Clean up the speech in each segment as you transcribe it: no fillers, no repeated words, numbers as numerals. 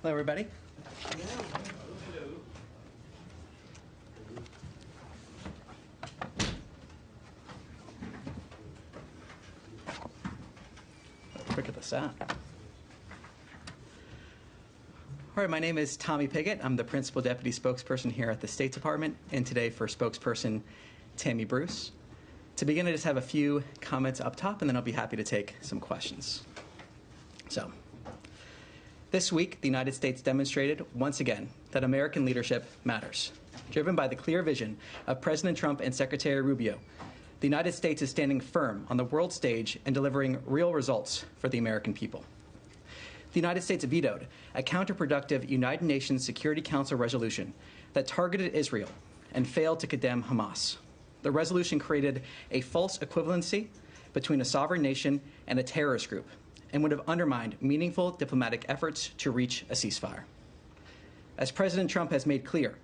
Hello, everybody. Look at the sound. All right, my name is Tommy Pigott. I'm the Principal Deputy Spokesperson here at the State Department, and today for Spokesperson Tammy Bruce. To begin, I just have a few comments up top, and then I'll be happy to take some questions. So, this week, the United States demonstrated, once again, that American leadership matters. Driven by the clear vision of President Trump and Secretary Rubio, the United States is standing firm on the world stage and delivering real results for the American people. The United States vetoed a counterproductive United Nations Security Council resolution that targeted Israel and failed to condemn Hamas. The resolution created a false equivalency between a sovereign nation and a terrorist group and would have undermined meaningful diplomatic efforts to reach a ceasefire. As President Trump has made clear,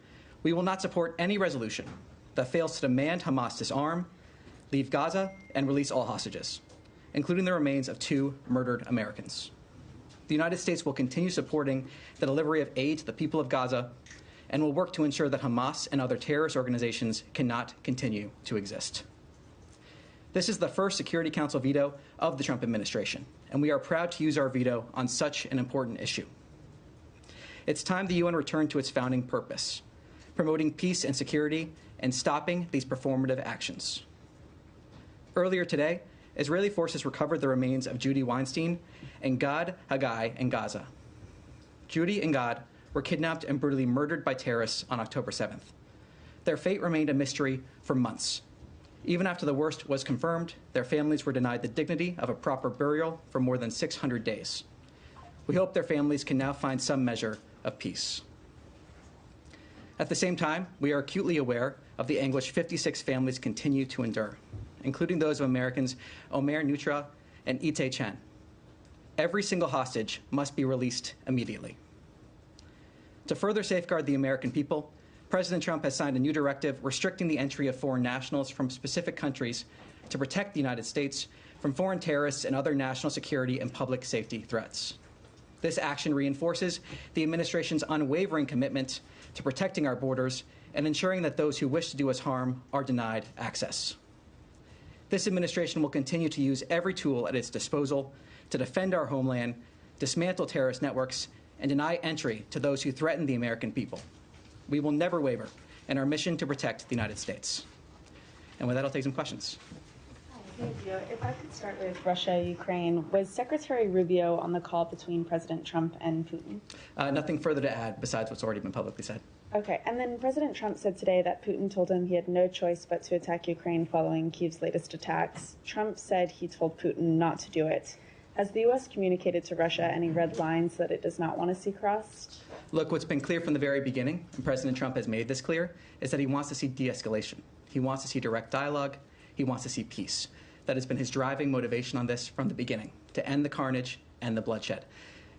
we will not support any resolution that fails to demand Hamas disarm, leave Gaza, and release all hostages, including the remains of 2 murdered Americans. The United States will continue supporting the delivery of aid to the people of Gaza and will work to ensure that Hamas and other terrorist organizations cannot continue to exist. This is the first Security Council veto of the Trump administration, and we are proud to use our veto on such an important issue. It's time the UN returned to its founding purpose, promoting peace and security and stopping these performative actions. Earlier today, Israeli forces recovered the remains of Judy Weinstein and Gad Haggai in Gaza. Judy and Gad were kidnapped and brutally murdered by terrorists on October 7th. Their fate remained a mystery for months. Even after the worst was confirmed, their families were denied the dignity of a proper burial for more than 600 days. We hope their families can now find some measure of peace. At the same time, we are acutely aware of the anguish 56 families continue to endure, including those of Americans Omer Nutra and Ite Chen. Every single hostage must be released immediately. To further safeguard the American people, President Trump has signed a new directive restricting the entry of foreign nationals from specific countries to protect the United States from foreign terrorists and other national security and public safety threats. This action reinforces the administration's unwavering commitment to protecting our borders and ensuring that those who wish to do us harm are denied access. This administration will continue to use every tool at its disposal to defend our homeland, dismantle terrorist networks, and deny entry to those who threaten the American people. We will never waver in our mission to protect the United States. And with that, I'll take some questions. Thank you. If I could start with Russia, Ukraine, was Secretary Rubio on the call between President Trump and Putin? Nothing further to add besides what's already been publicly said. Okay, and then President Trump said today that Putin told him he had no choice but to attack Ukraine following Kyiv's latest attacks. Trump said he told Putin not to do it. Has the U.S. communicated to Russia any red lines that it does not want to see crossed? Look, what's been clear from the very beginning, and President Trump has made this clear, is that he wants to see de-escalation. He wants to see direct dialogue. He wants to see peace. That has been his driving motivation on this from the beginning, to end the carnage and the bloodshed.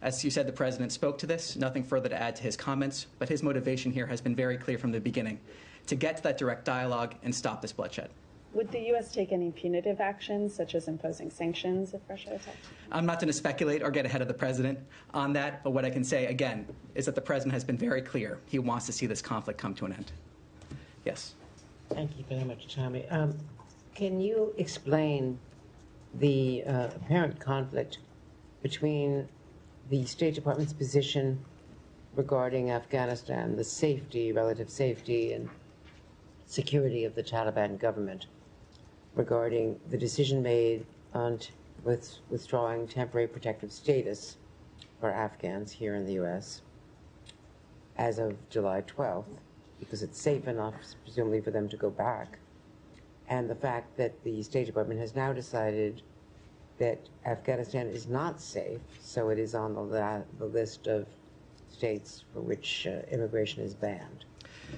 As you said, the president spoke to this. Nothing further to add to his comments, but his motivation here has been very clear from the beginning, to get to that direct dialogue and stop this bloodshed. Would the U.S. take any punitive actions, such as imposing sanctions, if Russia attacks? I'm not going to speculate or get ahead of the president on that, but what I can say, again, is that the president has been very clear. He wants to see this conflict come to an end. Yes? Thank you very much, Tommy. Can you explain the apparent conflict between the State Department's position regarding Afghanistan, the safety, relative safety, and security of the Taliban government, regarding the decision made on withdrawing temporary protective status for Afghans here in the U.S. as of July 12th, because it's safe enough, presumably, for them to go back, and the fact that the State Department has now decided that Afghanistan is not safe, so it is on the list of states for which immigration is banned.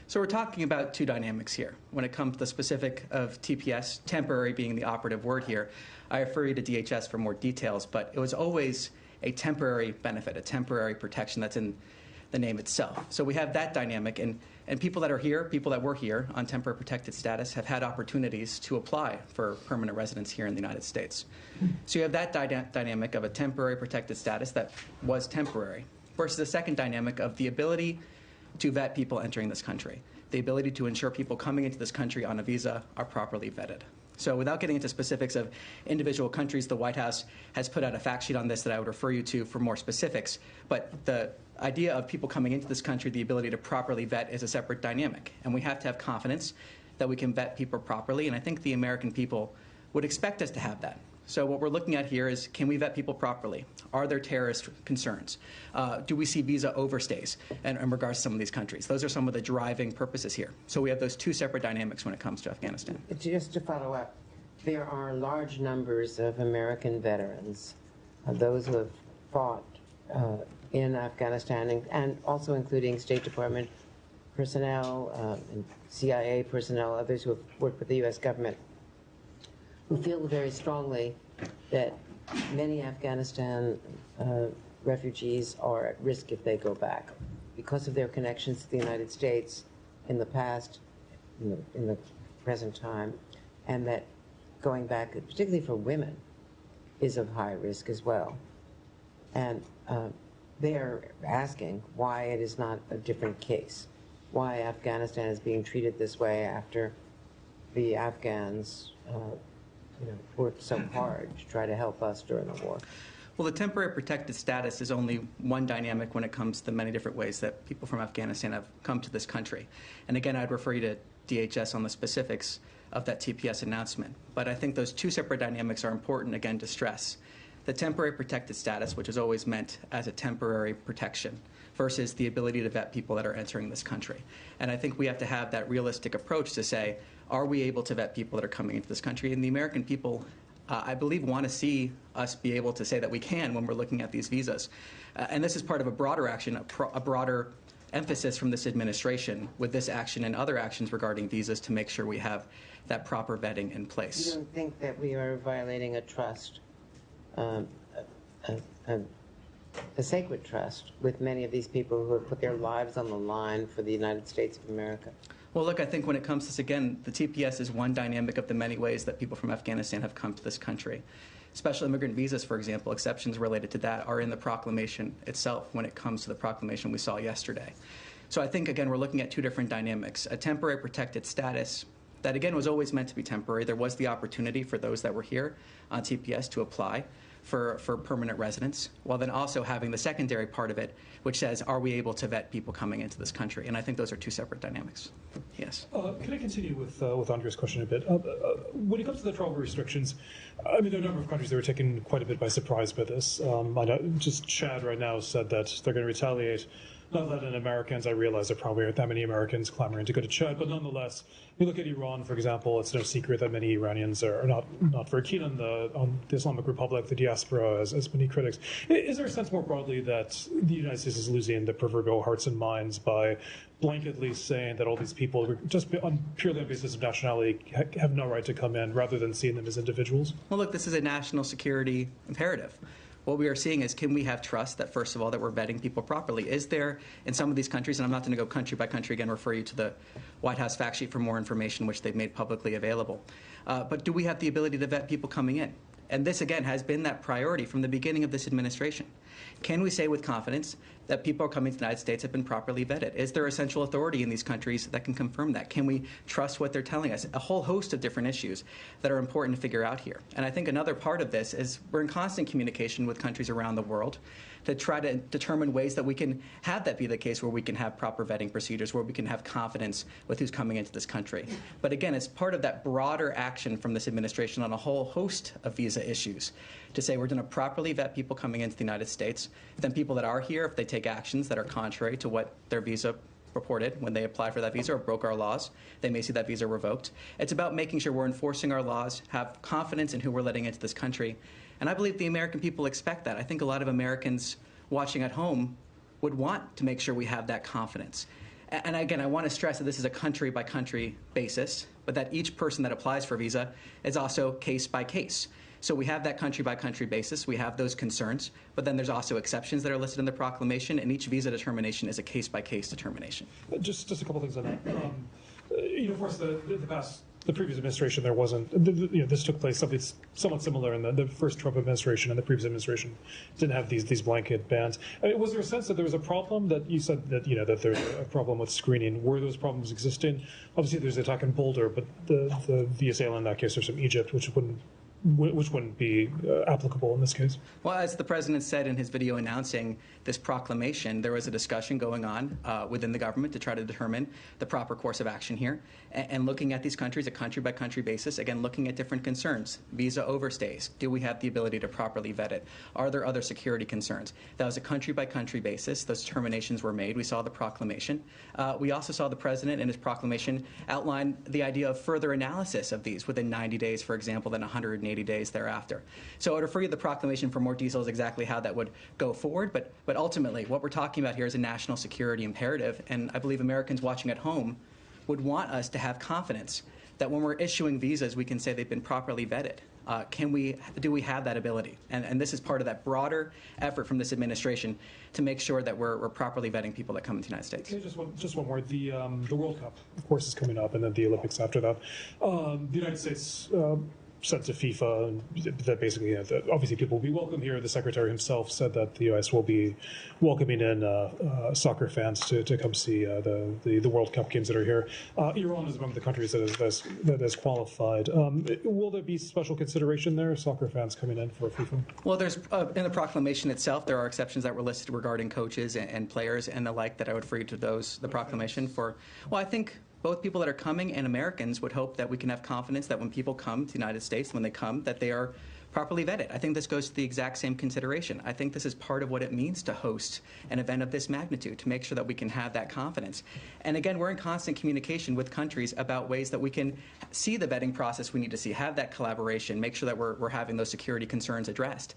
So we're talking about two dynamics here. When it comes to the specific of TPS, temporary being the operative word here, I refer you to DHS for more details, but it was always a temporary benefit, a temporary protection that's in the name itself. So we have that dynamic, and people that are here, people that were here on temporary protected status have had opportunities to apply for permanent residence here in the United States. So you have that dynamic of a temporary protected status that was temporary. versus the second dynamic of the ability to vet people entering this country, the ability to ensure people coming into this country on a visa are properly vetted. So without getting into specifics of individual countries, the White House has put out a fact sheet on this that I would refer you to for more specifics. But the idea of people coming into this country, the ability to properly vet is a separate dynamic. And we have to have confidence that we can vet people properly. And I think the American people would expect us to have that. So what we're looking at here is, can we vet people properly? Are there terrorist concerns? Do we see visa overstays in regards to some of these countries? Those are some of the driving purposes here. So we have those two separate dynamics when it comes to Afghanistan. Just to follow up, there are large numbers of American veterans, those who have fought in Afghanistan, and also including State Department personnel, and CIA personnel, others who have worked with the U.S. government, who feel very strongly that many Afghanistan refugees are at risk if they go back because of their connections to the United States in the past, in the present time, and that going back, particularly for women, is of high risk as well. And they are asking why it is not a different case, why Afghanistan is being treated this way after the Afghans worked so hard to try to help us during the war. Well, the temporary protected status is only one dynamic when it comes to the many different ways that people from Afghanistan have come to this country. And again, I'd refer you to DHS on the specifics of that TPS announcement. But I think those two separate dynamics are important, again, to stress. The temporary protected status, which is always meant as a temporary protection, versus the ability to vet people that are entering this country. And I think we have to have that realistic approach to say, are we able to vet people that are coming into this country? And the American people, I believe, want to see us be able to say that we can when we're looking at these visas. And this is part of a broader action, a broader emphasis from this administration with this action and other actions regarding visas to make sure we have that proper vetting in place. You don't think that we are violating a trust, a sacred trust, with many of these people who have put their lives on the line for the United States of America? Well, look, I think when it comes to this, again, the TPS is one dynamic of the many ways that people from Afghanistan have come to this country. Special immigrant visas, for example, exceptions related to that are in the proclamation itself when it comes to the proclamation we saw yesterday. So I think, again, we're looking at two different dynamics. A temporary protected status that, again, was always meant to be temporary. There was the opportunity for those that were here on TPS to apply for permanent residence, while then also having the secondary part of it, which says, are we able to vet people coming into this country? And I think those are two separate dynamics. Yes. Can I continue with Andre's question a bit? When it comes to the travel restrictions, I mean, there are a number of countries that were taken quite a bit by surprise by this. I know just Chad right now said that they're going to retaliate. Not that in Americans, I realize there probably aren't that many Americans clamoring to go to Chad, but nonetheless, you look at Iran, for example, it's no secret that many Iranians are not very keen on the Islamic Republic, the diaspora, as many critics. Is there a sense more broadly that the United States is losing the proverbial hearts and minds by blanketly saying that all these people, just purely on basis of nationality, have no right to come in, rather than seeing them as individuals? Well, look, this is a national security imperative. What we are seeing is, can we have trust that, first of all, that we're vetting people properly? Is there, in some of these countries, and I'm not going to go country by country, again, refer you to the White House fact sheet for more information, which they've made publicly available. But do we have the ability to vet people coming in? And this, again, has been that priority from the beginning of this administration. Can we say with confidence that people coming to the United States have been properly vetted? Is there a central authority in these countries that can confirm that? Can we trust what they're telling us? A whole host of different issues that are important to figure out here. And I think another part of this is we're in constant communication with countries around the world to try to determine ways that we can have that be the case, where we can have proper vetting procedures, where we can have confidence with who's coming into this country. But again, it's part of that broader action from this administration on a whole host of visa issues to say we're going to properly vet people coming into the United States. Then people that are here, if they take actions that are contrary to what their visa reported when they apply for that visa or broke our laws, they may see that visa revoked. It's about making sure we're enforcing our laws, have confidence in who we're letting into this country. And I believe the American people expect that. I think a lot of Americans watching at home would want to make sure we have that confidence. And again, I want to stress that this is a country-by-country basis, but that each person that applies for a visa is also case by case. So we have that country-by-country basis. We have those concerns, but then there's also exceptions that are listed in the proclamation, and each visa determination is a case-by-case determination. Just a couple things on that. Of course, the past the previous administration, there wasn't, this took place something somewhat similar in the first Trump administration, and the previous administration didn't have these blanket bans. I mean, was there a sense that there was a problem that you said that, that there's a problem with screening? Were those problems existing? Obviously, there's the attack in Boulder, but the assailant in that case is from Egypt, which wouldn't be applicable in this case. Well, as the president said in his video announcing this proclamation, there was a discussion going on within the government to try to determine the proper course of action here, and looking at these countries, a country-by-country basis, again, looking at different concerns. Visa overstays. Do we have the ability to properly vet it? Are there other security concerns? That was a country-by-country basis. Those determinations were made. We saw the proclamation. We also saw the president in his proclamation outline the idea of further analysis of these within 90 days, for example, then 180 80 days thereafter. So I would refer you to the proclamation for more details exactly how that would go forward. But ultimately, what we're talking about here is a national security imperative, and I believe Americans watching at home would want us to have confidence that when we're issuing visas, we can say they've been properly vetted. Do we have that ability? And this is part of that broader effort from this administration to make sure that we're properly vetting people that come into the United States. Okay, just one more. The World Cup, of course, is coming up, and then the Olympics after that. The United States said to FIFA that basically, that obviously people will be welcome here. The secretary himself said that the U.S. will be welcoming in soccer fans to come see the World Cup games that are here. Iran is among the countries that has qualified. Will there be special consideration there, soccer fans coming in for FIFA? Well, there's in the proclamation itself, there are exceptions that were listed regarding coaches and players and the like that I would refer you to the proclamation for. Well, I think both people that are coming and Americans would hope that we can have confidence that when people come to the United States, when they come, that they are properly vetted. I think this goes to the exact same consideration. I think this is part of what it means to host an event of this magnitude, to make sure that we can have that confidence. And again, we're in constant communication with countries about ways that we can see the vetting process we need to see, have that collaboration, make sure that we're having those security concerns addressed.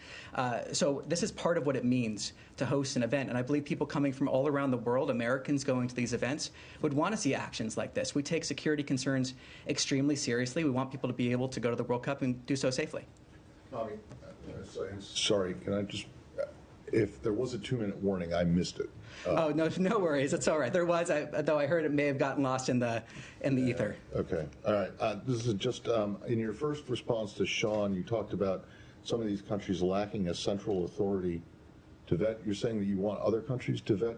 So this is part of what it means to host an event. And I believe people coming from all around the world, Americans going to these events, would want to see actions like this. We take security concerns extremely seriously. We want people to be able to go to the World Cup and do so safely. Tommy, sorry, can I just, if there was a 2-minute warning, I missed it. Oh, no worries. It's all right. There was, though I heard it may have gotten lost in the ether. Okay. All right. This is just, in your first response to Sean, you talked about some of these countries lacking a central authority to vet. You're saying that you want other countries to vet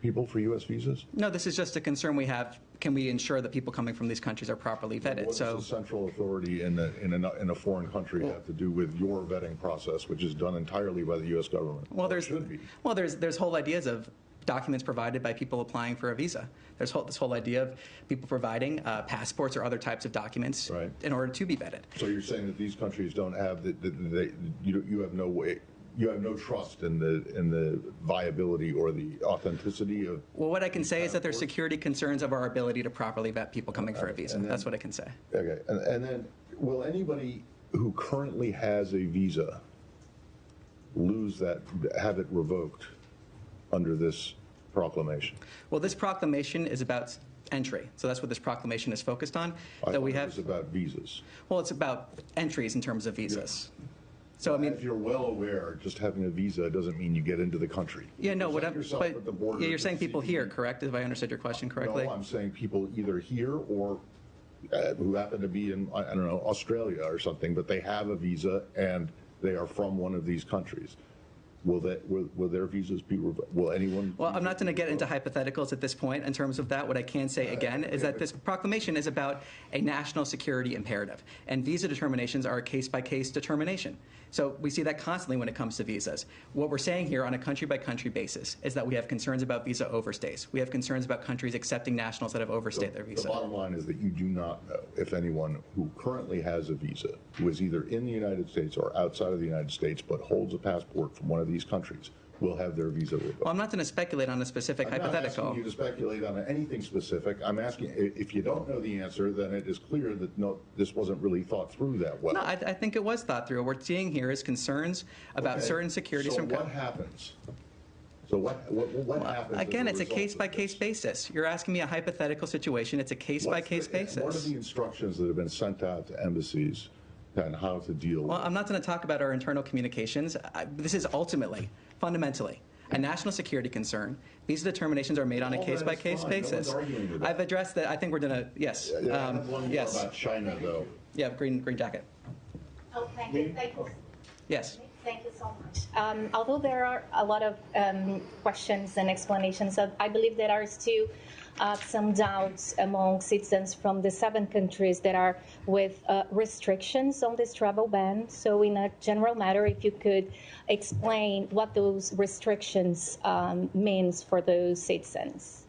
people for U.S. visas? No, this is just a concern we have. Can we ensure that people coming from these countries are properly vetted? What does the central authority in a foreign country have to do with your vetting process, which is done entirely by the U.S. government? Well, there's whole ideas of documents provided by people applying for a visa. There's this whole idea of people providing passports or other types of documents in order to be vetted. So you're saying that these countries don't have you have no way. You have no trust in the viability or the authenticity of. Well, what I can say is that there's security concerns of our ability to properly vet people coming for a visa. That's what I can say. Okay, and then will anybody who currently has a visa have it revoked under this proclamation? Well, this proclamation is about entry, so that's what this proclamation is focused on. I thought it was about visas. Well, it's about entries in terms of visas. Yeah. So I mean, if you're well aware, just having a visa doesn't mean you get into the country. Yeah, no. You're saying people here, correct? If I understood your question correctly. No, I'm saying people either here or who happen to be in, I don't know, Australia or something, but they have a visa and they are from one of these countries. Will their visas be revoked? Will anyone? Well, I'm not going to get into hypotheticals at this point in terms of that. What I can say again is that this proclamation is about a national security imperative, and visa determinations are a case-by-case determination. So we see that constantly when it comes to visas. What we're saying here on a country-by-country basis is that we have concerns about visa overstays. We have concerns about countries accepting nationals that have overstayed their visa. The bottom line is that you do not know if anyone who currently has a visa, who is either in the United States or outside of the United States, but holds a passport from one of these countries, will have their visa revoked. Well, I'm not going to speculate on a specific hypothetical. I'm not asking you to speculate on anything specific. I'm asking, if you don't know the answer, then it is clear that no, this wasn't really thought through that well. No, I think it was thought through. What we're seeing here is concerns about certain securities from. So what happens? So what happens? Again, it's a case-by-case basis. You're asking me a hypothetical situation. It's a case-by-case basis. What are the instructions that have been sent out to embassies and how to deal with it? Well, I'm not going to talk about our internal communications. This is ultimately, fundamentally, a national security concern. Visa determinations are made on a case-by-case basis. No one's arguing with that. I've addressed that. I think we're gonna, yes. I have one more Yes. about China, though. Yeah, green jacket. Oh, thank you. Thank you. Yes. Thank you so much. Although there are a lot of questions and explanations, I believe there are still some doubts among citizens from the 7 countries that are with restrictions on this travel ban. So in a general matter, if you could explain what those restrictions means for those citizens.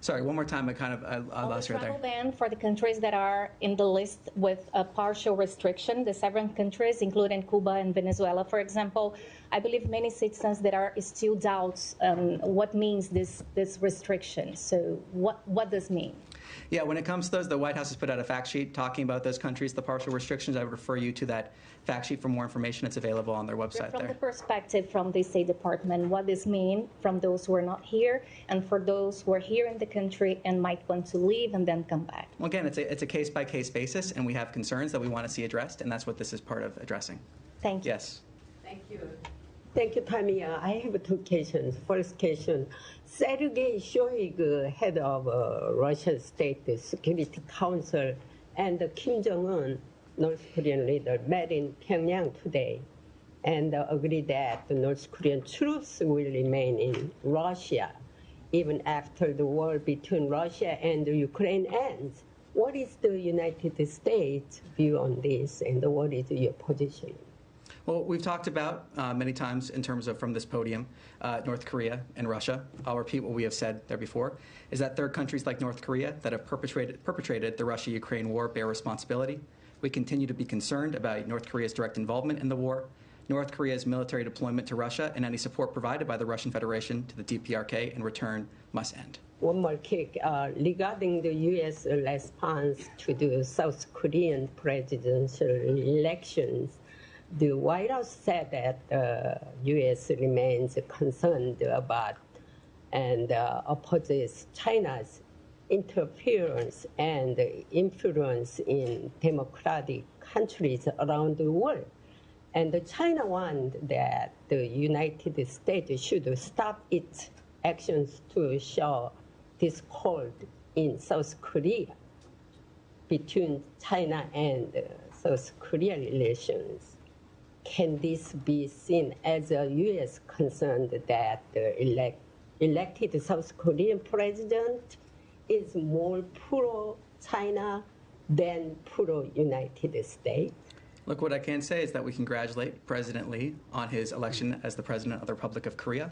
Sorry, one more time. I On lost the you right travel there. ban for the countries that are in the list with a partial restriction, the 7 countries, including Cuba and Venezuela, for example, I believe many citizens that are still doubts what means this restriction. So what does mean? Yeah, when it comes to those, the White House has put out a fact sheet talking about those countries, the partial restrictions. I would refer you to that fact sheet for more information. It's available on their website From the there. perspective from the State Department, what does mean from those who are not here and for those who are here in the country and might want to leave and then come back? Well, again, it's a case-by-case basis, and we have concerns that we want to see addressed, and that's what this is part of addressing. Thank you. Yes. Thank you. Thank you, Tammy. I have 2 questions. First question, Sergei Shoigu, head of Russian State Security Council, and Kim Jong-un, North Korean leader, met in Pyongyang today and agreed that the North Korean troops will remain in Russia even after the war between Russia and Ukraine ends. What is the United States' view on this, and what is your position? Well, we've talked about many times in terms of from this podium, North Korea and Russia. I'll repeat what we have said there before, is that third countries like North Korea that have perpetrated the Russia-Ukraine war bear responsibility. We continue to be concerned about North Korea's direct involvement in the war, North Korea's military deployment to Russia, and any support provided by the Russian Federation to the DPRK in return must end. One more kick. Regarding the U.S. response to the South Korean presidential elections, the White House said that the U.S. remains concerned about and opposes China's interference and influence in democratic countries around the world. And China wants that the United States should stop its actions to show discord in South Korea between China and South Korea relations. Can this be seen as a U.S. concern that the elected South Korean president is more pro-China than pro-United States? Look, what I can say is that we congratulate President Lee on his election as the President of the Republic of Korea.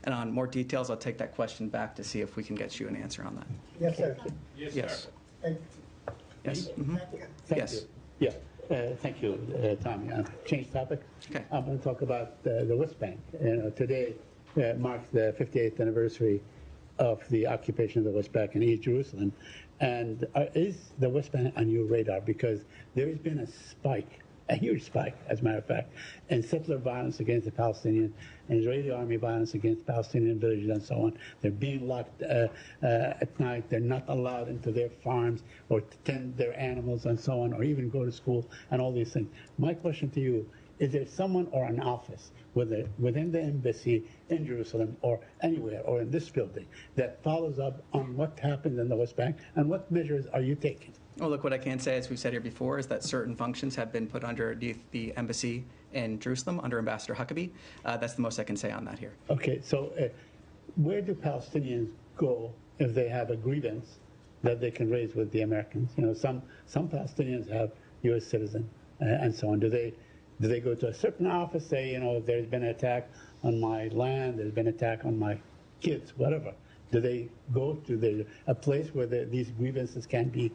And on more details, I'll take that question back to see if we can get you an answer on that. Yes, sir. Yes. Thank Yes. Mhm. thank Yes. you. Yeah, thank you, Tommy. Change topic. Okay. I'm going to talk about the West Bank. Today marks the 58th anniversary of the occupation of the West Bank and East Jerusalem. And is the West Bank on your radar? Because there has been a spike, a huge spike, as a matter of fact, in settler violence against the Palestinians, and Israeli army violence against Palestinian villages and so on. They're being locked at night. They're not allowed into their farms or to tend their animals and so on, or even go to school and all these things. My question to you, is there someone or an office within the embassy in Jerusalem or anywhere or in this building that follows up on what happened in the West Bank, and what measures are you taking? Well, look, what I can say, as we've said here before, is that certain functions have been put underneath the embassy in Jerusalem under Ambassador Huckabee. That's the most I can say on that here. Okay, so where do Palestinians go if they have a grievance that they can raise with the Americans? You know, some Palestinians have U.S. citizen and so on. Do they go to a certain office, say, you know, there's been an attack on my land, there's been an attack on my kids, whatever? Do they go to a place where these grievances can be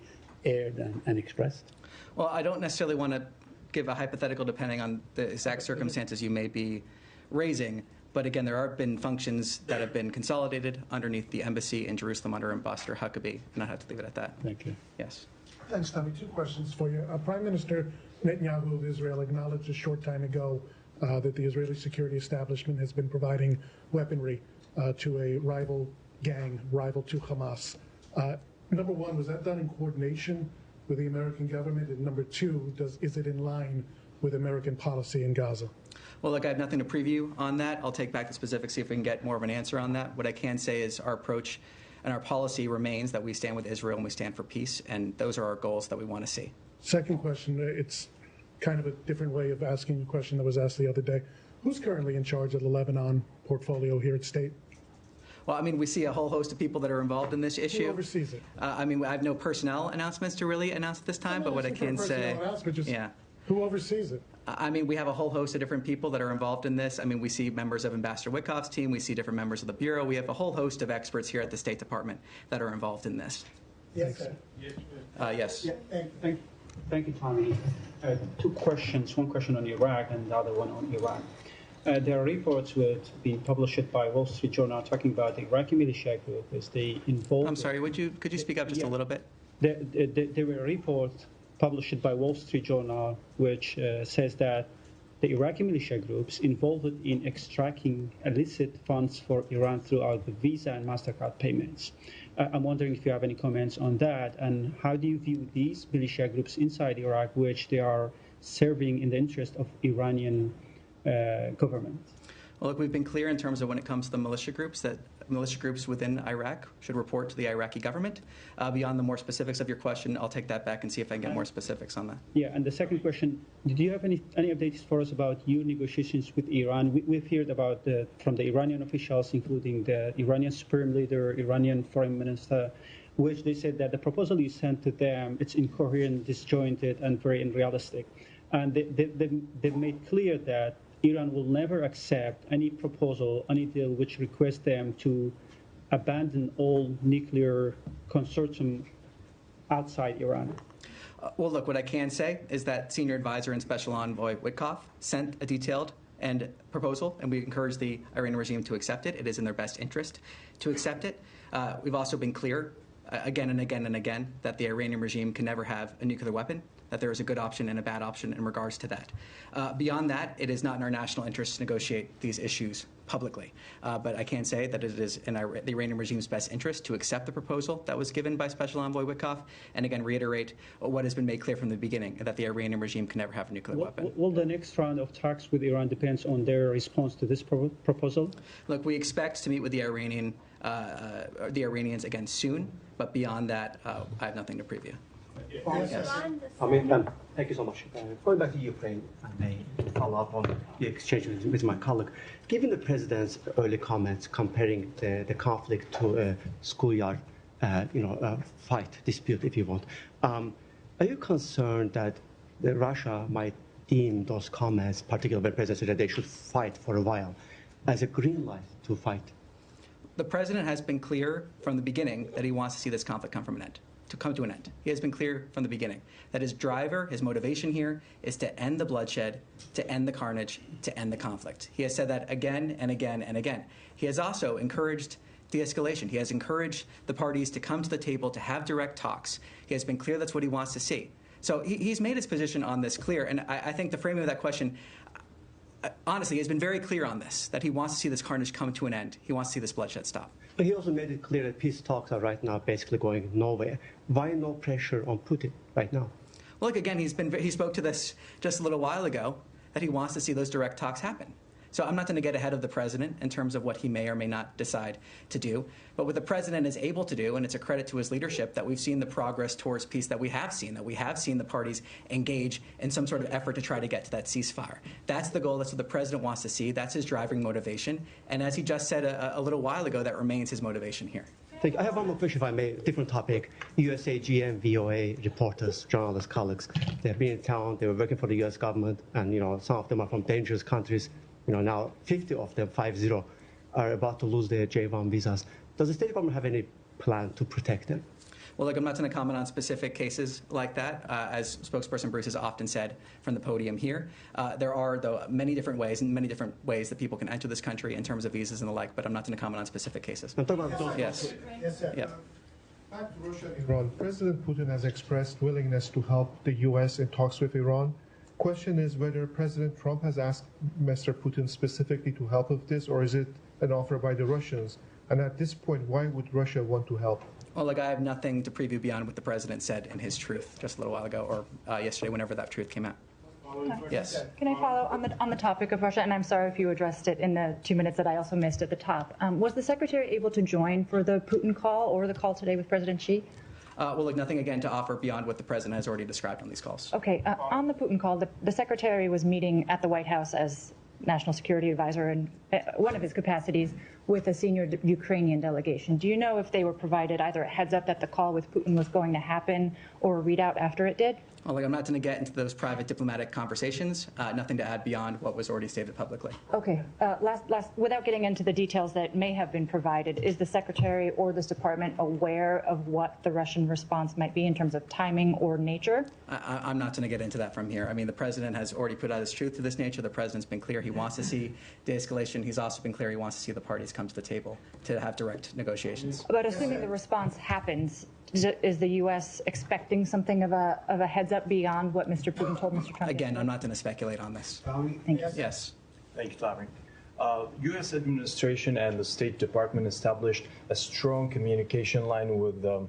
aired and expressed? Well, I don't necessarily want to give a hypothetical depending on the exact circumstances you may be raising. But again, there have been functions that have been consolidated underneath the embassy in Jerusalem under Ambassador Huckabee, and I have to leave it at that. Thank you. Yes. Thanks, Tommy. 2 questions for you. Prime Minister Netanyahu of Israel acknowledged a short time ago that the Israeli security establishment has been providing weaponry to a rival gang, rival to Hamas. Number 1, was that done in coordination with the American government? And number 2, is it in line with American policy in Gaza? Well, look, I have nothing to preview on that. I'll take back the specifics, see if we can get more of an answer on that. What I can say is our approach and our policy remains that we stand with Israel and we stand for peace, and those are our goals that we want to see. Second question, it's kind of a different way of asking a question that was asked the other day. Who's currently in charge of the Lebanon portfolio here at State? Well, I mean, we see a whole host of people that are involved in this issue. Who oversees it? I mean, I have no personnel announcements to really announce at this time, but what I can say, yeah. Who oversees it? I mean, we have a whole host of different people that are involved in this. I mean, we see members of Ambassador Witkoff's team. We see different members of the Bureau. We have a whole host of experts here at the State Department that are involved in this. Yes, sir. Yes. Yeah, thank you, Tommy. Two questions, one question on Iraq and the other one on Iran. There are reports being published by Wall Street Journal talking about the Iraqi militia group. Is they involved? I'm sorry, could you speak up just a little bit? There were reports published by Wall Street Journal which says that the Iraqi militia groups involved in extracting illicit funds for Iran throughout the Visa and MasterCard payments. I'm wondering if you have any comments on that, and how do you view these militia groups inside Iraq, which they are serving in the interest of Iranian government? Well, look, we've been clear in terms of when it comes to the militia groups that militia groups within Iraq should report to the Iraqi government. Beyond the more specifics of your question, I'll take that back and see if I can get more specifics on that. Yeah, and the second question, do you have any updates for us about your negotiations with Iran? We've heard about from the Iranian officials, including the Iranian Supreme Leader, Iranian Foreign Minister, which they said that the proposal you sent to them, it's incoherent, disjointed, and very unrealistic. And they've made clear that Iran will never accept any proposal, any deal which requests them to abandon all nuclear consortium outside Iran. Well, look, what I can say is that Senior Advisor and Special Envoy Witkoff sent a detailed proposal, and we encourage the Iranian regime to accept it. It is in their best interest to accept it. We've also been clear again and again and again that the Iranian regime can never have a nuclear weapon, that there is a good option and a bad option in regards to that. Beyond that, it is not in our national interest to negotiate these issues publicly. But I can say that it is in the Iranian regime's best interest to accept the proposal that was given by Special Envoy Witkoff, and again reiterate what has been made clear from the beginning, that the Iranian regime can never have a nuclear weapon. Will the next round of talks with Iran depends on their response to this proposal? Look, we expect to meet with the Iranians again soon, but beyond that, I have nothing to preview. Yes. Thank you so much. Going back to Ukraine, if I may follow up on the exchange with my colleague. Given the president's early comments comparing the conflict to a schoolyard, fight, dispute, if you want, are you concerned that Russia might deem those comments, particularly when the president said that they should fight for a while, as a green light to fight? The president has been clear from the beginning that he wants to see this conflict come to an end. He has been clear from the beginning that his driver, his motivation here is to end the bloodshed, to end the carnage, to end the conflict. He has said that again and again and again. He has also encouraged de-escalation. He has encouraged the parties to come to the table to have direct talks. He has been clear that's what he wants to see. So he's made his position on this clear, and I think the framing of that question, honestly, he has been very clear on this, that he wants to see this carnage come to an end. He wants to see this bloodshed stop. But he also made it clear that peace talks are right now basically going nowhere. Why no pressure on Putin right now? Well, look, again, he spoke to this just a little while ago, that he wants to see those direct talks happen. So I'm not going to get ahead of the president in terms of what he may or may not decide to do. But what the president is able to do, and it's a credit to his leadership, that we've seen the progress towards peace that we have seen the parties engage in some sort of effort to try to get to that ceasefire. That's the goal. That's what the president wants to see. That's his driving motivation. And as he just said a little while ago, that remains his motivation here. Thank you. I have one more question, if I may, different topic. USA, GM, VOA reporters, journalists, colleagues, they've been in town, they were working for the U.S. government, and some of them are from dangerous countries. Now 50 of them, 50, are about to lose their J-1 visas. Does the State Department have any plan to protect them? Well, look, I'm not going to comment on specific cases like that. As Spokesperson Bruce has often said from the podium here, there are, though, many different ways that people can enter this country in terms of visas and the like, but I'm not going to comment on specific cases. I'm talking about Yes. Yes, sir. Yeah. Back to Russia and Iran. President Putin has expressed willingness to help the U.S. in talks with Iran. Question is whether President Trump has asked Mr. Putin specifically to help with this, or is it an offer by the Russians? And at this point, why would Russia want to help? Well, look, I have nothing to preview beyond what the president said in his truth just a little while ago, or yesterday, whenever that truth came out. Yes. Can I follow on the topic of Russia? And I'm sorry if you addressed it in the 2 minutes that I also missed at the top. Was the Secretary able to join for the Putin call or the call today with President Xi? Well, look, nothing again to offer beyond what the President has already described on these calls. Okay, on the Putin call, the Secretary was meeting at the White House as National Security Advisor in one of his capacities with a senior Ukrainian delegation. Do you know if they were provided either a heads up that the call with Putin was going to happen or a readout after it did? Well, look, I'm not going to get into those private diplomatic conversations. Nothing to add beyond what was already stated publicly. Okay. Last, without getting into the details that may have been provided, is the Secretary or this department aware of what the Russian response might be in terms of timing or nature? I'm not going to get into that from here. I mean, the President has already put out his truth to this nature. The President's been clear he wants to see de-escalation. He's also been clear he wants to see the parties come to the table to have direct negotiations. But assuming the response happens, is the U.S. expecting something of a heads up beyond what Mr. Putin told Mr. Trump? Again, I'm not going to speculate on this. Thank you. Yes. Thank you, Tommy. U.S. administration and the State Department established a strong communication line with the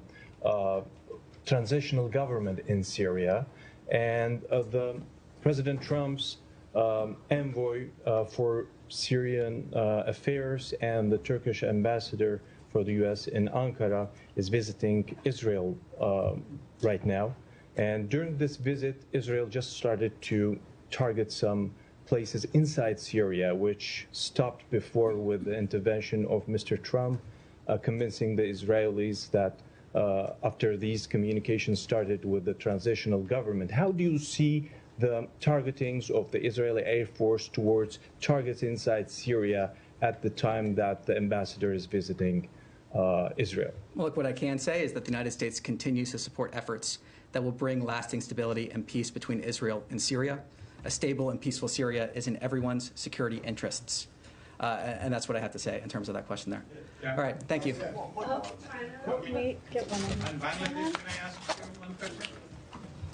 transitional government in Syria, and the President Trump's envoy for Syrian affairs and the Turkish ambassador for the U.S. in Ankara is visiting Israel right now. And during this visit, Israel just started to target some places inside Syria, which stopped before with the intervention of Mr. Trump, convincing the Israelis that after these communications started with the transitional government. How do you see the targetings of the Israeli Air Force towards targets inside Syria at the time that the ambassador is visiting Israel? Well, look, what I can say is that the United States continues to support efforts that will bring lasting stability and peace between Israel and Syria. A stable and peaceful Syria is in everyone's security interests. And that's what I have to say in terms of that question there. All right, thank you. Can we get one more? On Bangladesh, can I ask you one question?